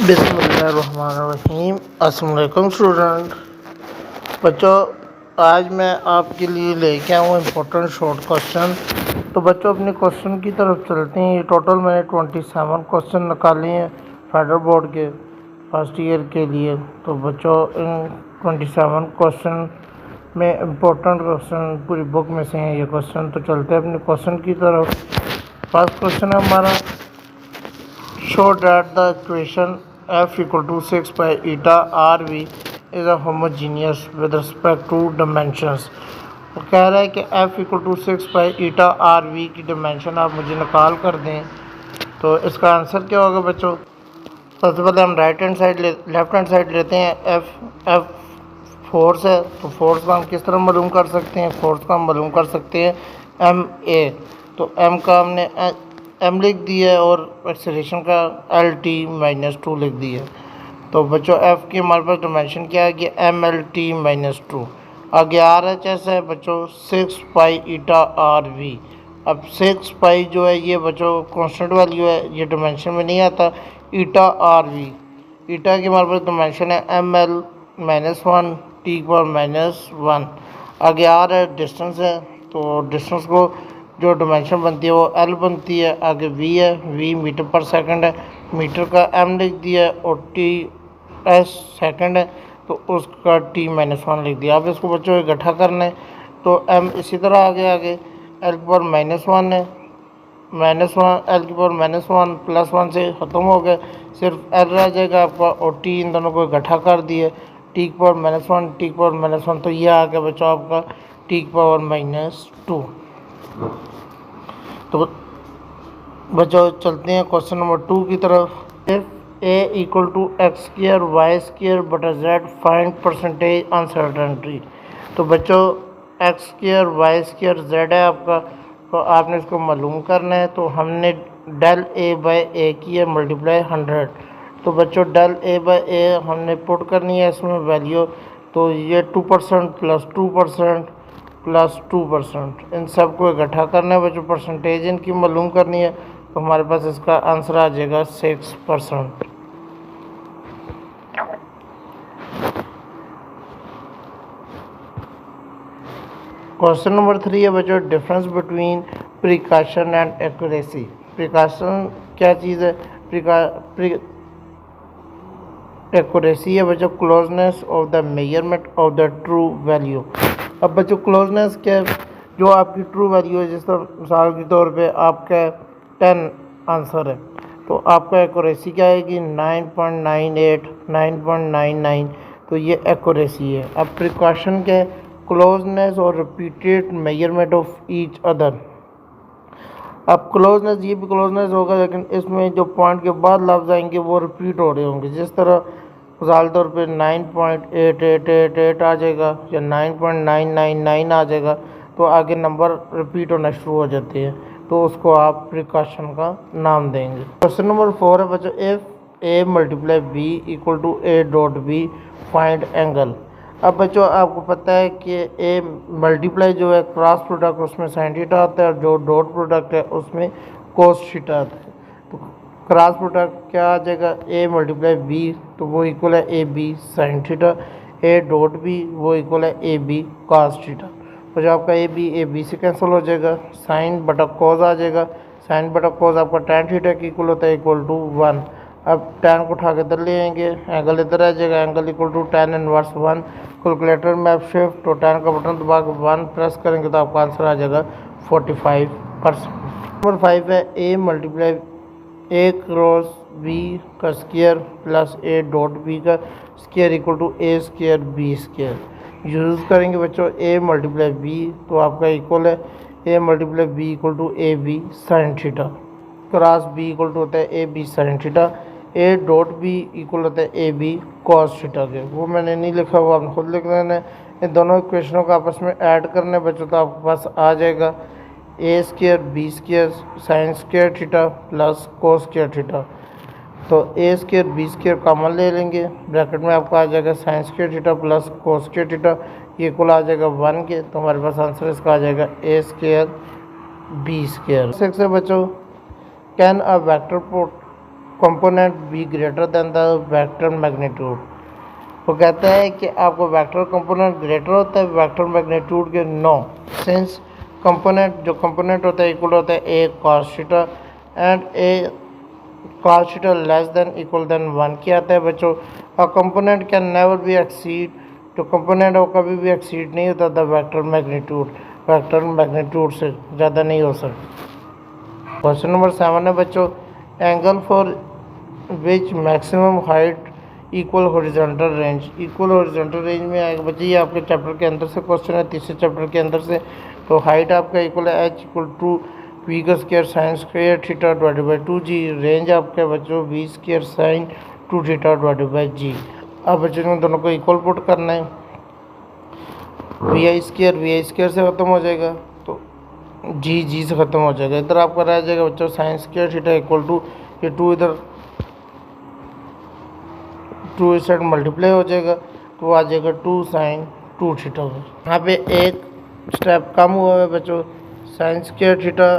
बिस्मिल्लाहिर्रहमानिर्रहीम। अस्सलाम वालेकुम स्टूडेंट। बच्चों, आज मैं आपके लिए लेके आया हूँ इम्पोर्टेंट शॉर्ट क्वेश्चन। तो बच्चों, अपने क्वेश्चन की तरफ चलते हैं। टोटल मैंने 27 क्वेश्चन निकाले हैं फेडरल बोर्ड के फर्स्ट ईयर के लिए। तो बच्चों, इन 27 क्वेश्चन में इम्पोर्टेंट क्वेश्चन पूरी बुक में से हैं ये क्वेश्चन। तो चलते हैं अपने क्वेश्चन की तरफ। फर्स्ट क्वेश्चन है हमारा, show that the equation f equal to 6 pi eta rv is a homogeneous with respect to dimensions। वो कह रहा है कि f equal to 6 pi eta R V की डिमेंशन आप मुझे निकाल कर दें। तो इसका आंसर क्या होगा बच्चों? सबसे पहले हम लेफ्ट हैंड साइड लेते हैं। f फोर्स है, तो फोर्स का हम किस तरह मालूम कर सकते हैं? फोर्स का हम मालूम कर सकते हैं एम ए। तो m का हमने m लिख दिया है और एक्सेलरेशन का एल टी माइनस 2 लिख दिया। तो बच्चों, f की हमारे पास डिमेंशन क्या है कि एम एल टी माइनस 2। आगे आर एच एस है बच्चों 6 पाई ईटा आर वी। अब 6 पाई जो है ये बच्चों कांस्टेंट वैल्यू है, ये डिमेंशन में नहीं आता। ईटा आर वी, ईटा की हमारे पास डिमेंशन है एम एल माइनस 1 टी पर माइनस 1। आगे आर है डिस्टेंस है, तो डिस्टेंस को जो डिमेंशन बनती है वो एल बनती है। आगे वी है, वी मीटर पर सेकंड है, मीटर का एम लिख दिया है और टी एस सेकंड है तो उसका टी माइनस 1 लिख दिया। अब इसको बच्चों इकट्ठा करना है तो एम इसी तरह आगे एल की पावर माइनस 1 है, माइनस 1 एल की पावर माइनस 1 प्लस 1 से ख़त्म हो गए, सिर्फ एल रह जाएगा आपका और टी इन दोनों को इकट्ठा कर दिए। टी की पावर माइनस 1 टी की पावर माइनस 1, तो ये आ गया बच्चों आपका टी की पावर माइनस 2। तो बच्चों चलते हैं क्वेश्चन नंबर 2 की तरफ। If A equal to X square Y square बटा जेड फाइंड परसेंटेज अनसर्टेनिटी। तो बच्चों, X square Y square Z है आपका, तो आपने इसको मालूम करना है। तो हमने डेल ए बाई ए की है मल्टीप्लाई 100। तो बच्चों डेल ए बाई ए हमने पुट करनी है इसमें वैल्यू। तो ये 2% प्लस 2% प्लस 2%, इन सब को इकट्ठा करना है बच्चों, परसेंटेज इनकी मालूम करनी है। तो हमारे पास इसका आंसर आ जाएगा 6%। क्वेश्चन नंबर 3 है बच्चों, difference between precaution and accuracy. Precaution क्या चीज़ है? एक्यूरेसी है बच्चों closeness of the measurement of the true value. अब बच्चों क्लोजनेस क्या है? जो आपकी ट्रू वैल्यू है, जिस तरह मिसाल के तौर पे आपका 10 आंसर है तो आपका एक्यूरेसी क्या आएगी? 9.98 9.99। तो ये एक्यूरेसी है। अब प्रिकॉशन क्या है? क्लोजनेस और repeated measurement of each other. अब क्लोजनेस, ये भी क्लोजनेस होगा लेकिन इसमें जो पॉइंट के बाद लफ्ज़ आएंगे वो रिपीट हो रहे होंगे। जिस तरह मिसाल तौर पे 9.8888 आ जाएगा या 9.999 आ जाएगा, तो आगे नंबर रिपीट होना शुरू हो जाते हैं, तो उसको आप प्रिकॉशन का नाम देंगे। क्वेश्चन नंबर 4 है बच्चों, if A multiply B equal to A dot B find angle. अब बच्चों आपको पता है कि ए मल्टीप्लाई जो है क्रॉस प्रोडक्ट उसमें साइन थीटा आता है और जो डॉट प्रोडक्ट है उसमें कोस थीटा आता है। तो क्रॉस प्रोडक्ट क्या आ जाएगा? ए मल्टीप्लाई बी, तो वो इक्वल है A B sine theta. A dot B वो इक्वल है ए बी कॉस थीटा। तो जो आपका ए बी से कैंसिल हो जाएगा, साइन बटा कॉस आ जाएगा। साइन बटा कॉस आपका टैन थीटा की इक्वल होता है इक्वल टू 1। अब टैन को उठा के इधर ले आएंगे, एंगल इधर आ जाएगा, angle equal to tan inverse 1। Calculator में आप शिफ्ट तो टैन का बटन दबा के 1 प्रेस करेंगे तो आपका आंसर आ जाएगा 45%। नंबर 5 है, a multiply a cross b का square plus a dot b का square equal to a square b square. Use करेंगे बच्चों ए मल्टीप्लाई बी, तो आपका इक्वल है a multiply B equal to a B sine theta. Cross b equal to होता है A B sine theta. A dot b equal होता है A B cos theta के, वो मैंने नहीं लिखा, वो आपने खुद लिख लेना है। इन दोनों इक्वेशनों को आपस में ऐड करने बच्चों तो आपके पास आ जाएगा a square b square sine square theta plus cos square theta. तो a square b square common ले लेंगे, ब्रैकेट में आपका आ जाएगा sine square theta plus cos square theta, ये कुल आ जाएगा 1 के। तो हमारे पास आंसर इसका आ जाएगा ए स्क्वायर बी स्क्वायर। 6 है बच्चों, can a vector component be greater than the vector magnitude. वो कहता है कि आपको वेक्टर कंपोनेंट ग्रेटर होता है वेक्टर मैग्नीट्यूड के। नो, सिंस कंपोनेंट जो कंपोनेंट होता है इक्वल होता है a cos theta and a cos theta less than equal than 1। क्या आता है बच्चों, a component can never be exceed, जो कंपोनेंट है वो कभी भी एक्सीड नहीं होता द वेक्टर मैग्नीट्यूड से ज़्यादा नहीं हो सकता। क्वेश्चन नंबर 7 है बच्चों, angle for which maximum height equal horizontal range. Equal horizontal range में आएगा बच्चे, ये आपके चैप्टर के अंदर से क्वेश्चन है, तीसरे चैप्टर के अंदर से। तो हाइट आपका इक्वल है h इक्वल टू वी का square sine square theta divided by 2g। Range आपका बच्चों V square sine 2 theta divided by g। अब बच्चों ने दोनों को इक्वल पुट करना है, वी आई स्क्वायर से ख़त्म हो जाएगा तो जी से ख़त्म हो जाएगा। इधर आपका रह जाएगा बच्चों sine square theta equal to ये 2 इधर 2 इस साइड मल्टीप्लाई हो जाएगा तो आ जाएगा 2 साइन 2 थीटा। यहाँ पे एक स्टेप कम हुआ है बच्चों, sine square theta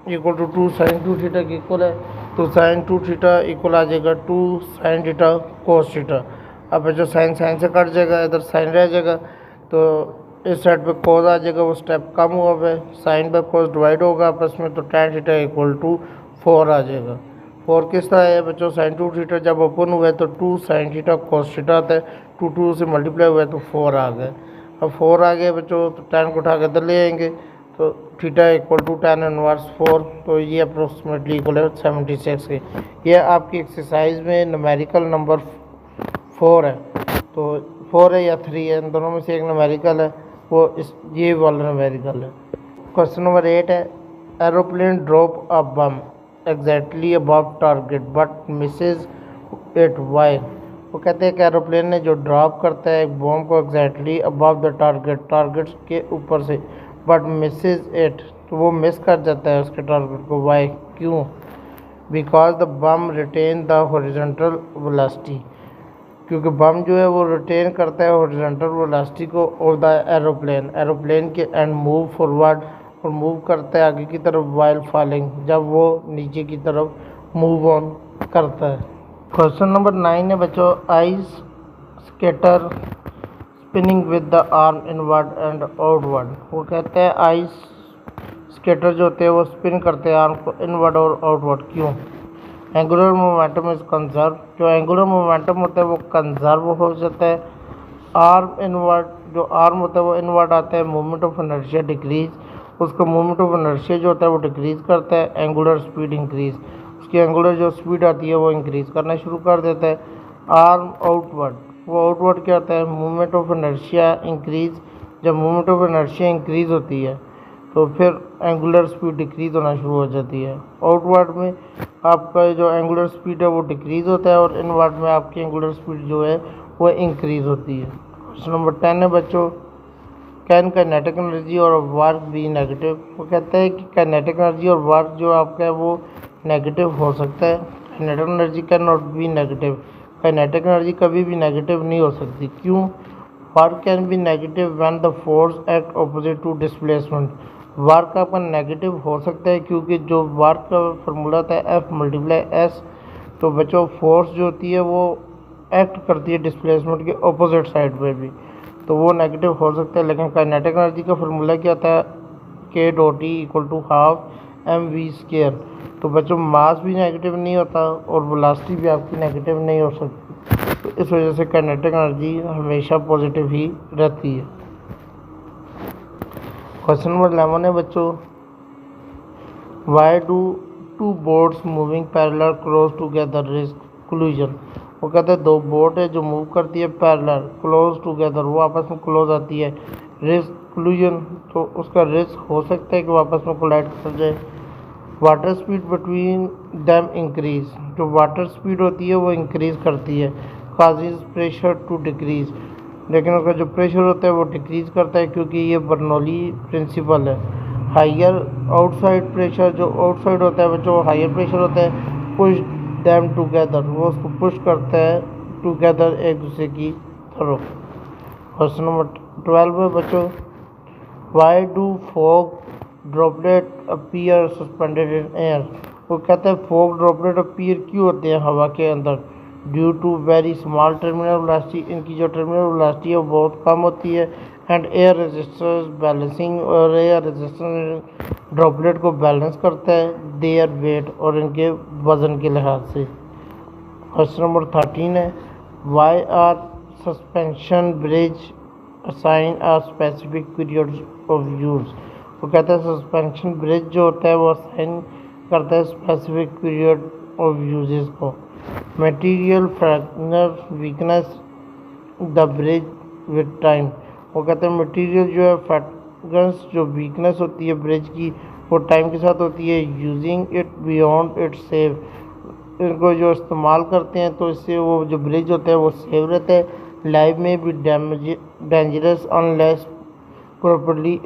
equal to 2 sine 2 theta की इक्वल है, तो साइन 2 थीटा इक्वल आ जाएगा 2 साइन थीटा कोस थीटा। अब बच्चों साइन से कट जाएगा, इधर साइन रह जाएगा तो इस साइड पे कोस आ जाएगा, वो स्टेप कम हुआ है, साइन बाय कोस डिवाइड होगा आपस में तो tan थीटा इक्वल टू 4 आ जाएगा। 4 किस तरह है बच्चों, साइन 2 थीटा जब ओपन हुआ है तो 2 साइन थीटा कोस थीटा आता है, 2 से मल्टीप्लाई हुआ है तो 4 आ गया। अब 4 आ गया बच्चों तो tan को उठा के इधर ले आएंगे तो theta equal to tan inverse 4, तो ये अप्रोक्सीमेटली इक्वल है 76 के। ये आपकी एक्सरसाइज में न्यूमेरिकल नंबर 4 है, तो 4 है या 3 है, इन दोनों में से एक न्यूमेरिकल है, वो ये वाला न्यूमेरिकल है। क्वेश्चन नंबर 8 है, aeroplane drop a bomb exactly above target but misses it why. वो कहते हैं कि एरोप्लेन ने जो ड्रॉप करता है एक बम को एग्जैक्टली अबव द टारगेट के ऊपर से, बट मिसेज इट तो वो मिस कर जाता है उसके टारगेट को। वाई, क्यों? Because the bomb retain the horizontal velocity, क्योंकि बम जो है वो रिटेन करता है हॉरिजॉन्टल वेलोसिटी को और द एरोप्लेन के एंड मूव फॉरवर्ड, और मूव करता है आगे की तरफ वाइल फॉलिंग, जब वो नीचे की तरफ मूव ऑन करता है। क्वेश्चन नंबर 9 है बच्चों, ice skater spinning with the arm inward and outward. वो कहते हैं आइस स्केटर जो होते हैं वो स्पिन करते हैं आर्म को इनवर्ड और आउटवर्ड, क्यों? एंगुलर मोमेंटम इज कंजर्व, जो एंगुलर मोमेंटम होता है वो कंजर्व हो जाता है। आर्म इनवर्ड, जो आर्म होता है वो इनवर्ड आता है, मूवमेंट ऑफ इनर्शिया डिक्रीज, उसका मूवमेंट ऑफ इनर्शिया जो होता है वो डिक्रीज करता है। एंगुलर स्पीड इंक्रीज, उसकी एंगुलर जो स्पीड आती है वो इंक्रीज करना शुरू कर देता है। आर्म आउटवर्ड, वो आउटवर्ड क्या होता है, मूवमेंट ऑफ इनर्शिया इंक्रीज, जब मूवमेंट ऑफ इनर्शिया इंक्रीज होती है तो फिर एंगुलर स्पीड डिक्रीज होना शुरू हो जाती है। आउटवर्ड में आपका जो एंगुलर स्पीड है वो डिक्रीज होता है और इनवर्ड में आपकी एंगुलर स्पीड जो है वो इंक्रीज होती है। क्वेश्चन नंबर 10 है बच्चों, कैन काइनेटिक एनर्जी और वर्क बी नेगेटिव। वो कहते हैं कि काइनेटिक एनर्जी और वर्क जो आपका है वो नेगेटिव हो सकता है। Kinetic energy can not be negative, kinetic energy कभी भी नेगेटिव नहीं हो सकती, क्यों? Work can be negative when the force act opposite to displacement. Work आपका नेगेटिव हो सकता है क्योंकि जो वर्क का फार्मूला था F मल्टीप्लाई S, तो बच्चों फोर्स जो होती है वो एक्ट करती है डिस्प्लेसमेंट के ऑपोजिट साइड पे भी, तो वो नेगेटिव हो सकता है। लेकिन काइनेटिक एनर्जी का फार्मूला क्या था, K dot E equal to half mv square, तो बच्चों मास भी नेगेटिव नहीं होता और वेलोसिटी भी आपकी नेगेटिव नहीं हो सकती, तो इस वजह से काइनेटिक एनर्जी हमेशा पॉजिटिव ही रहती है। क्वेश्चन नंबर 11 है बच्चों, why do two boats moving parallel close together risk collision. वो कहते हैं दो बोट है जो मूव करती है पैरेलल क्लोज टुगेदर, वो आपस में क्लोज आती है, रिस्क कोलिजन, तो उसका रिस्क हो सकता है कि वो आपस में कोलाइड कर जाए। Water speed between them increase, जो वाटर स्पीड होती है वो इंक्रीज करती है, काजेज प्रेशर टू डिक्रीज, लेकिन उसका जो प्रेशर होता है वो डिक्रीज करता है क्योंकि ये बर्नौली प्रिंसिपल है। हायर आउटसाइड प्रेशर, जो आउटसाइड होता है बच्चों हायर प्रेशर होता है, पुश दैम टुगेदर, वो उसको पुश करता है टुगेदर एक दूसरे की तरफ। क्वेश्चन नंबर 12 है बच्चों, why do fog droplet appear suspended in air. वो कहते हैं फोक ड्रॉपलेट अपीयर क्यों होते हैं हवा के अंदर, due to very small terminal velocity, इनकी जो टर्मिनल वेलोसिटी है वो बहुत कम होती है, एंड एयर रेजिस्टेंस बैलेंसिंग, और एयर रेजिस्टेंस ड्रॉपलेट को बैलेंस करता है देयर वेट और इनके वज़न के लिहाज से। क्वेश्चन नंबर 13 है, why are suspension bridge assign a specific period of use. वो कहता है सस्पेंशन ब्रिज जो होता है वो असाइन करता है स्पेसिफिक पीरियड ऑफ यूजेस को। Material fracture weakness the bridge with time. वो कहते हैं मटेरियल जो है फ्रैक्चर्स जो वीकनेस होती है ब्रिज की वो टाइम के साथ होती है। Using it beyond it save, इनको जो इस्तेमाल करते हैं तो इससे वो जो ब्रिज होता है वो सेव रहता है। लाइफ में भी dangerous unless properly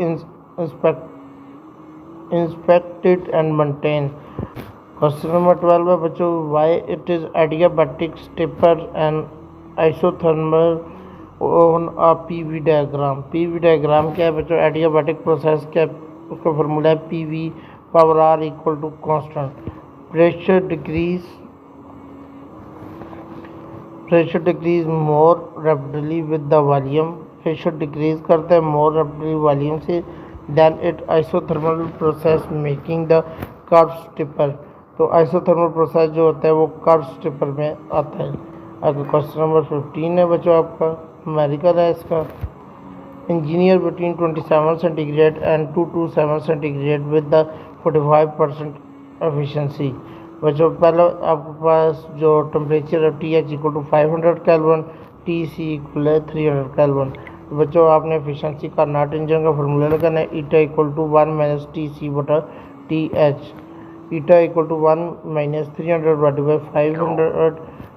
inspected and maintain. Question number 12 है बच्चों, why it is adiabatic stepper and isothermal on a PV diagram. PV diagram क्या है बच्चों, एडियाबैटिक प्रोसेस क्या है, उसका फार्मूला है PV power R equal to constant. Pressure decrease more rapidly with the volume. Pressure decrease करता है more rapidly volume से then it isothermal process making the curve steeper. तो आइसोथर्मल प्रोसेस जो होता है वो कर्व स्टिपर में आता है। आगे क्वेश्चन नंबर 15 है बच्चों आपका, अमेरिकन है इसका। Engineer between 27 centigrade and 227 centigrade with the 45% efficiency. बच्चों पहले आपके पास जो टेम्परेचर है T H equal to 500 kelvin, T C equal है 300 केल्विन। तो बच्चों आपने एफिशिएंसी का नॉट इंजन का फार्मूला लगाना है, eta equal to 1 minus T C बटा T H. Eta equal to 1 minus 300 divided by 500।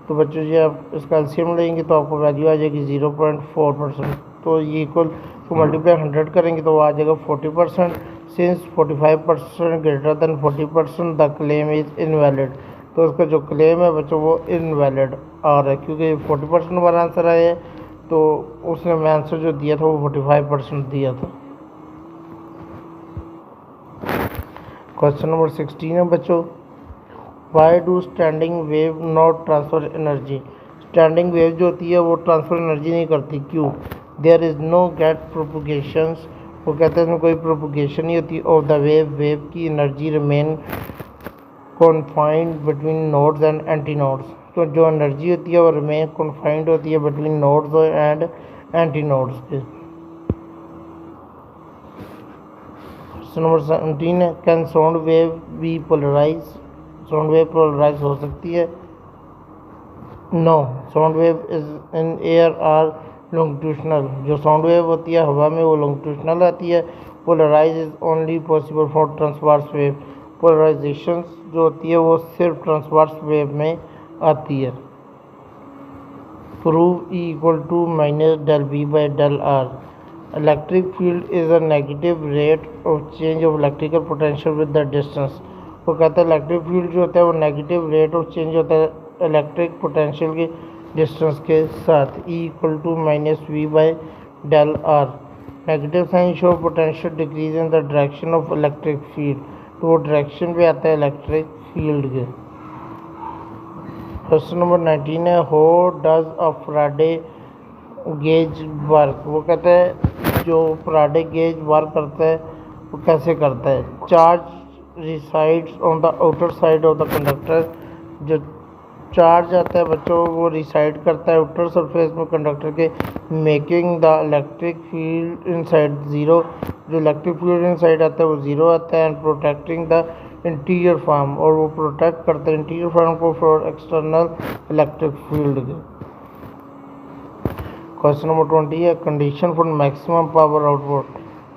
तो बच्चों जी आप इसका एलसीएम लेंगे तो आपको वैल्यू आ जाएगी 0.4%। तो ये इक्वल तो मल्टीप्लाई 100 करेंगे तो आ जाएगा 40%। Since 45% greater than 40% the claim is invalid. तो उसका जो क्लेम है बच्चों वो इनवैलिड आ रहा है, क्योंकि 40% वाला आंसर आया है तो उसने मैं आंसर जो दिया था वो 45% दिया था। क्वेश्चन नंबर 16 है बच्चों, why do standing wave not transfer energy. Standing wave जो होती है वो ट्रांसफ़र एनर्जी नहीं करती, क्यों? There is no get propagations. वो कहते हैं इसमें कोई प्रोपोगेशन नहीं होती ऑफ द वेव। वेव की energy remain confined between nodes and anti nodes. तो जो एनर्जी होती है वो रिमेन कॉन्फाइंड होती है between nodes and anti nodes के। क्वेश्चन नंबर 17 है, can sound wave be polarise. Sound wave polarise हो सकती है? No, sound wave is in air are longitudinal. जो साउंड वेव होती है हवा में वो लॉन्गिट्यूशनल आती है। Polarize is only possible for transverse wave. Polarization जो होती है वो सिर्फ ट्रांसवर्स वेव में आती है। Prove E equal to minus del B by del R. Electric field is a negative rate of change of electrical potential with the distance. वो कहता है इलेक्ट्रिक फील्ड जो होता है वो नेगेटिव रेट ऑफ चेंज होता है इलेक्ट्रिक पोटेंशियल के डिस्टेंस के साथ। E equal to minus V by del R. Negative sign show potential decrease in the direction of electric field. तो वो डायरेक्शन पे आता है इलेक्ट्रिक फील्ड के। क्वेश्चन नंबर 19 है, how does a Faraday cage work. वो कहता है जो फैराडे गेज वर्क करता है वो कैसे करता है। Charge resides on the outer side of the conductor. जो चार्ज आता है बच्चों वो रिसाइड करता है आउटर सरफेस में कंडक्टर के, making the electric field inside zero. जो इलेक्ट्रिक फील्ड इनसाइड आता है वो ज़ीरो आता है। And protecting the interior form, और वो प्रोटेक्ट करते हैं इंटीरियर फॉर्म को फॉर एक्सटर्नल इलेक्ट्रिक फील्ड के। क्वेश्चन नंबर 20 है, condition for maximum power output.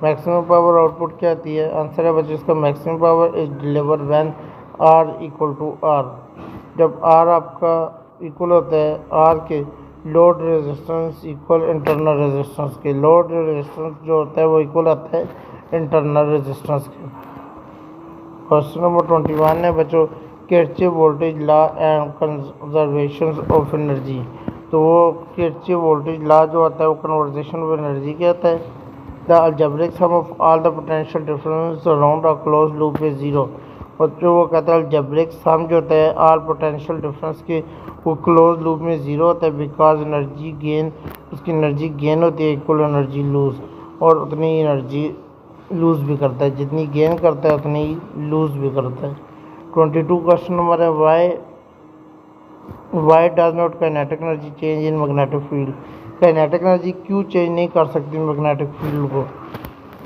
Maximum power output क्या आती है? आंसर है बच्चों इसका, maximum power is deliver when R equal to R. जब आर आपका इक्वल होता है आर के load resistance equal internal resistance के। लोड रेजिस्टेंस जो होता है वो इक्वल आता है इंटरनल रेजिस्टेंस के। क्वेश्चन नंबर 21 है बच्चों, Kirchhoff voltage law and conservation of energy. तो वो किरचॉफ वोल्टेज लॉ जो आता है वो कंजर्वेशन ऑफ एनर्जी क्या आता है? The algebraic sum of all the potential difference around a close loop is zero. और जो वो कहता है अलजेब्रिक सम जो होता है आल पोटेंशियल डिफरेंस के वो क्लोज लूप में ज़ीरो होता है बिकॉज एनर्जी गेन उसकी एनर्जी गेन होती है इक्वल एनर्जी लूज़ और उतनी एनर्जी लूज़ भी करता है जितनी गेन करता है उतनी लूज़ भी करता है। 22 क्वेश्चन नंबर है why does not kinetic energy change in magnetic field. Kinetic energy क्यों चेंज नहीं कर सकती मैग्नेटिक फील्ड को।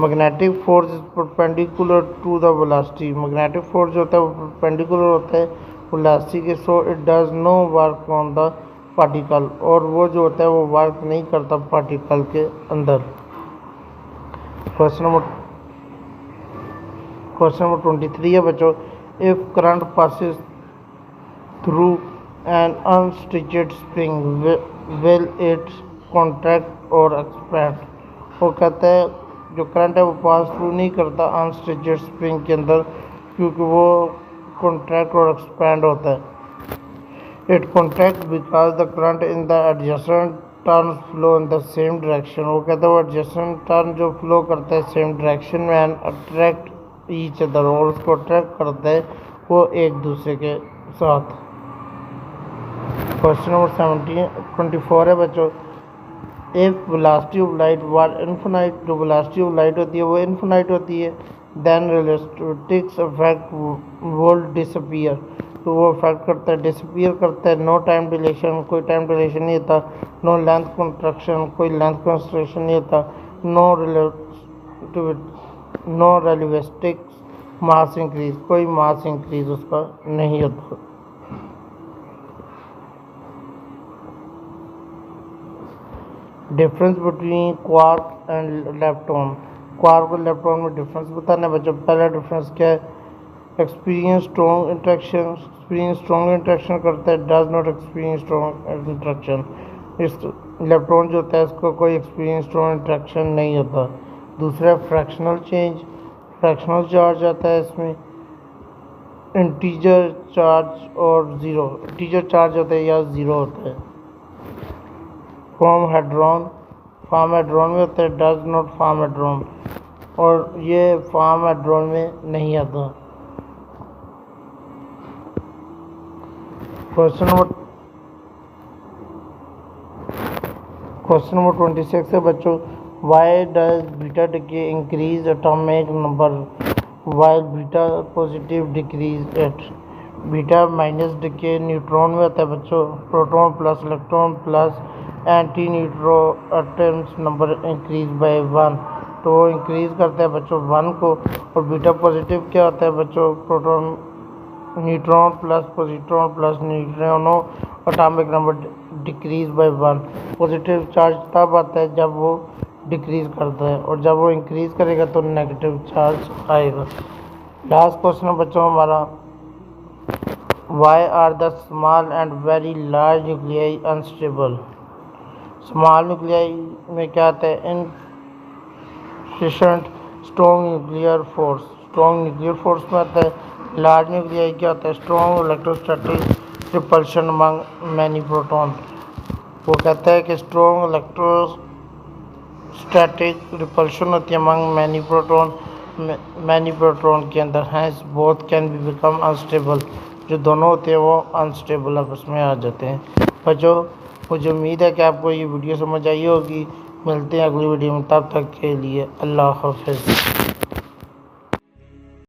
Magnetic force is perpendicular to the velocity. Magnetic force जो होता है वो परपेंडिकुलर होता है वेलोसिटी के so it does no work on the particle और वो जो होता है वो वर्क नहीं करता पार्टिकल के अंदर। क्वेश्चन नंबर 23 है बच्चों if current passes through an unstitched spring will it contract और एक्सपैंड। वो कहता है जो करंट है वो पास थ्रू नहीं करता अनस्टिचड स्प्रिंग के अंदर क्योंकि वो कॉन्ट्रैक्ट और एक्सपैंड होता है। It contract because the current in the adjacent turn flow in the same direction. वो कहता है वो एडजेसेंट टर्न जो फ्लो करता है सेम डायरेक्शन में एंड अट्रैक्ट ईच अदर और उसको अट्रैक्ट करता है वो एक दूसरे के साथ। क्वेश्चन नंबर 24 है बच्चों if velocity of light were infinite. जो वेलोसिटी ऑफ लाइट होती है वो इन्फिनाइट होती है देन रिलेटिविस्टिक्स इफेक्ट विल डिसअपीयर। तो वो इफेक्ट करता है डिसअपीयर करता है। नो टाइम डिलेशन कोई टाइम डिलेशन नहीं होता। नो लेंथ कंस्ट्रक्शन कोई लेंथ कंस्ट्रक्शन नहीं होता। नो रिलेटिविस्टिक मास इंक्रीज कोई मास इंक्रीज उसका नहीं होता। Difference between quark and electron. Quark और इलेक्ट्रॉन में डिफरेंस बताना है बच्चों। पहला डिफरेंस क्या है एक्सपीरियंस स्ट्रॉन्ग इंट्रैक्शन करता है does not experience strong interaction. इस इलेक्ट्रॉन जो होता है इसको कोई एक्सपीरियंस स्ट्रॉन्ग इंट्रैक्शन नहीं होता। दूसरा फ्रैक्शनल चार्ज आता है इसमें इंटीजर चार्ज और ज़ीरो इंटीजर चार्ज होता है या ज़ीरो होता है। फॉर्म हेड्रॉन में होता है डज नॉट फॉर्म हेड्रॉन और ये फॉर्म हेड्रॉन में नहीं आता। क्वेश्चन नंबर 26 है बच्चों why does beta decay increase atomic number while beta positive decrease at. Beta minus decay neutron में होता है बच्चों proton plus electron plus anti neutron atoms number increase by 1। तो वो इंक्रीज करता है बच्चों 1 को। और बीटा पॉजिटिव क्या होता है बच्चों proton neutron plus positron plus neutrino atomic number decrease by 1। Positive charge तब आता है जब वो डिक्रीज करता है और जब वो इंक्रीज करेगा तो नेगेटिव चार्ज आएगा। लास्ट क्वेश्चन है बच्चों हमारा why are the small and very large nuclei unstable. Small nuclei में क्या आता है इनफिशिएंट स्ट्रॉन्ग न्यूक्लियर फोर्स में आता है। लार्ज न्यूक्लियाई क्या होता है strong electrostatic repulsion among many proton. वो कहता है कि स्ट्रॉन्ग इलेक्ट्रोस्टैटिक रिपल्शन होती है अमंग मैनी प्रोटॉन के अंदर hence both can be become unstable. जो दोनों होते हैं वो अनस्टेबल आपस में आ जाते हैं। बच्चों मुझे उम्मीद है कि आपको ये वीडियो समझ आई होगी। मिलते हैं अगली वीडियो में तब तक के लिए अल्लाह हाफ़िज़।